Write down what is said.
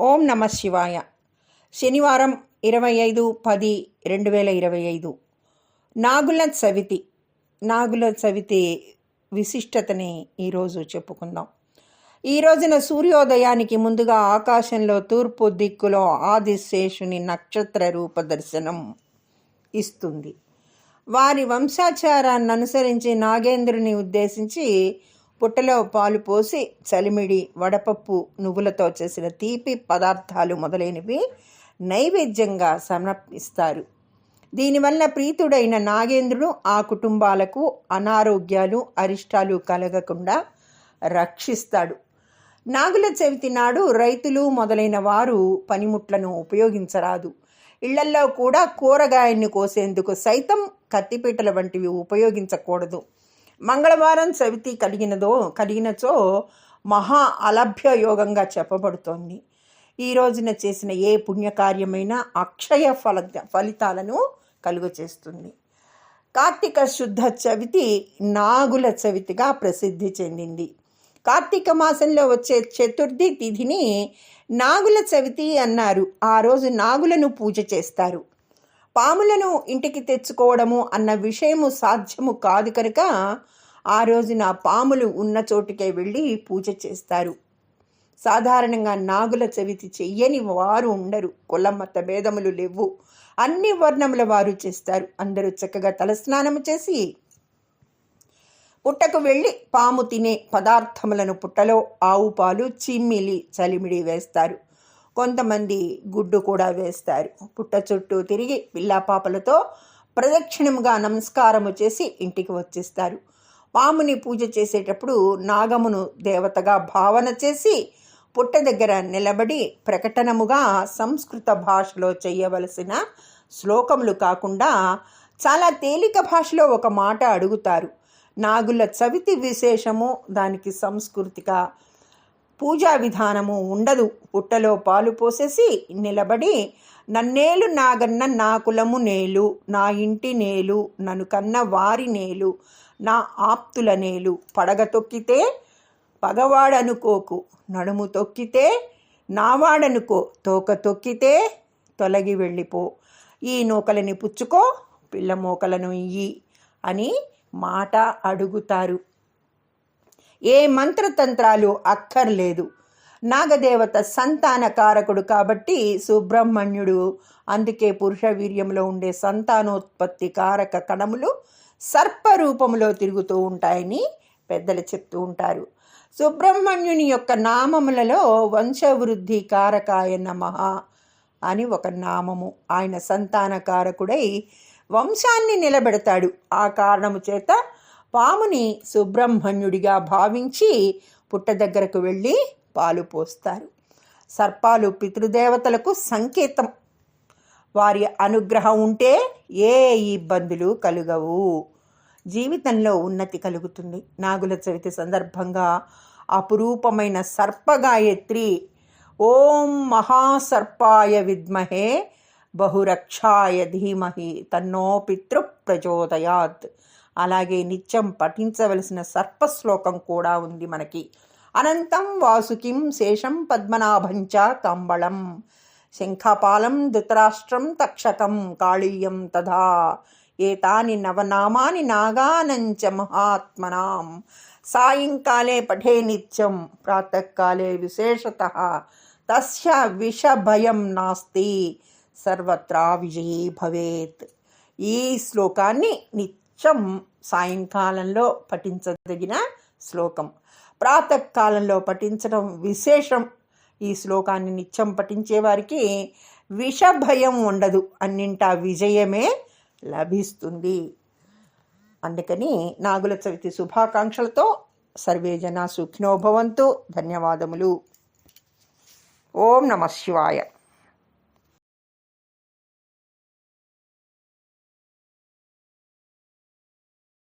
ఓం నమ శివాయ. శనివారం 25/10/2025 నాగుల చవితి. నాగుల చవితి విశిష్టతని ఈరోజు చెప్పుకుందాం. ఈ రోజున సూర్యోదయానికి ముందుగా ఆకాశంలో తూర్పు దిక్కులో ఆదిశేషుని నక్షత్ర రూప దర్శనం ఇస్తుంది. వారి వంశాచారాన్ని అనుసరించి నాగేంద్రుని ఉద్దేశించి పుట్టలో పాలు పోసి చలిమిడి, వడపప్పు, నువ్వులతో చేసిన తీపి పదార్థాలు మొదలైనవి నైవేద్యంగా సమర్పిస్తారు. దీనివల్ల ప్రీతుడైన నాగేంద్రుడు ఆ కుటుంబాలకు అనారోగ్యాలు, అరిష్టాలు కలగకుండా రక్షిస్తాడు. నాగుల చవితి నాడు రైతులు మొదలైన వారు పనిముట్లను ఉపయోగించరాదు. ఇళ్లల్లో కూడా కూరగాయన్ని కోసేందుకు సైతం కత్తిపీటల వంటివి ఉపయోగించకూడదు. మంగళవారం చవితి కలిగినచో మహా అలభ్య యోగంగా చెప్పబడుతోంది. ఈ రోజున చేసిన ఏ పుణ్యకార్యమైనా అక్షయ ఫలితాలను కలుగచేస్తుంది. కార్తీక శుద్ధ చవితి నాగుల చవితిగా ప్రసిద్ధి చెందింది. కార్తీక మాసంలో వచ్చే చతుర్థి తిథిని నాగుల చవితి అన్నారు. ఆ రోజు నాగులను పూజ చేస్తారు. పాములను ఇంటికి తెచ్చుకోవడము అన్న విషయము సాధ్యము కాదు కనుక ఆ రోజున పాములు ఉన్న చోటుకే వెళ్ళి పూజ చేస్తారు. సాధారణంగా నాగుల చవితి చెయ్యని వారు ఉండరు. కుల మత భేదములు లేవు. అన్ని వర్ణముల వారు చేస్తారు. అందరూ చక్కగా తలస్నానము చేసి పుట్టకు వెళ్ళి పాము తినే పదార్థములను పుట్టలో ఆవు పాలు, చిమ్మిలి, చలిమిడి వేస్తారు. కొంతమంది గుడ్డు కూడా వేస్తారు. పుట్ట చుట్టూ తిరిగి పిల్లాపాపలతో ప్రదక్షిణముగా నమస్కారము చేసి ఇంటికి వచ్చేస్తారు. పాముని పూజ చేసేటప్పుడు నాగమును దేవతగా భావన చేసి పుట్ట దగ్గర నిలబడి ప్రకటనముగా సంస్కృత భాషలో చేయవలసిన శ్లోకములు కాకుండా చాలా తేలిక భాషలో ఒక మాట అడుగుతారు. నాగుల చవితి విశేషము, దానికి సాంస్కృతిక పూజా విధానము ఉండదు. పుట్టలో పాలు పోసేసి నిలబడి, నన్నేలు నాగన్న నా కులము నేలు, నా ఇంటి నేలు, నన్ను కన్న వారి నేలు, నా ఆప్తుల నేలు, పడగ తొక్కితే పగవాడనుకోకు, నడుము తొక్కితే నావాడనుకో, తోక తొక్కితే తొలగి వెళ్ళిపో, ఈ నూకలని పుచ్చుకో, పిల్ల మోకలను ఇయ్యి అని మాట అడుగుతారు. ఏ మంత్రతంత్రాలు అక్కర్లేదు. నాగదేవత సంతాన కారకుడు కాబట్టి సుబ్రహ్మణ్యుడు. అందుకే పురుష వీర్యంలో ఉండే సంతానోత్పత్తి కారక కణములు సర్పరూపంలో తిరుగుతూ ఉంటాయని పెద్దలు చెప్తూ ఉంటారు. సుబ్రహ్మణ్యుని యొక్క నామములలో వంశవృద్ధి కారకాయ నమః అని ఒక నామము. ఆయన సంతాన కారకుడై వంశాన్ని నిలబెడతాడు. ఆ కారణము చేత పాముని సుబ్రహ్మణ్యుడిగా భావించి పుట్ట దగ్గరకు వెళ్ళి పాలు పోస్తారు. సర్పాలు పితృదేవతలకు సంకేతం. వారి అనుగ్రహం ఉంటే ఏ ఇబ్బందులు కలుగవు, జీవితంలో ఉన్నతి కలుగుతుంది. నాగుల చవితి సందర్భంగా అపురూపమైన సర్పగాయత్రి ఓం మహాసర్పాయ విద్మహే బహురక్షాయ ధీమహి తన్నో పితృ ప్రచోదయాత్. అలాగే నిత్యం పఠించవలసిన సర్పశ్లోకం కూడా ఉంది మనకి. అనంతం వాసుకిం శేషం పద్మనాభంచ కంబళం శంఖపాలం ధృతరాష్ట్రం తక్షకం కాళీయం తథా ఏతాని నవనామాని నాగానంచ మహాత్మనాం సాయంకాలే పఠే నిత్యం ప్రాతకాలే విశేషతః తస్య విషభయం నాస్తి సర్వత్రా విజయీ భవేత్. ఈ శ్లోకాన్ని నిత్యం సాయంకాలంలో పఠించదగిన శ్లోకం. ప్రాతకాలంలో పఠించడం విశేషం. ఈ శ్లోకాన్ని నిత్యం పఠించే వారికి విషభయం ఉండదు, అన్నింటా విజయమే లభిస్తుంది. అందుకని నాగుల చవితి శుభాకాంక్షలతో సర్వే జనా సుఖినో భవంతు. ధన్యవాదములు. ఓం నమ శివాయ.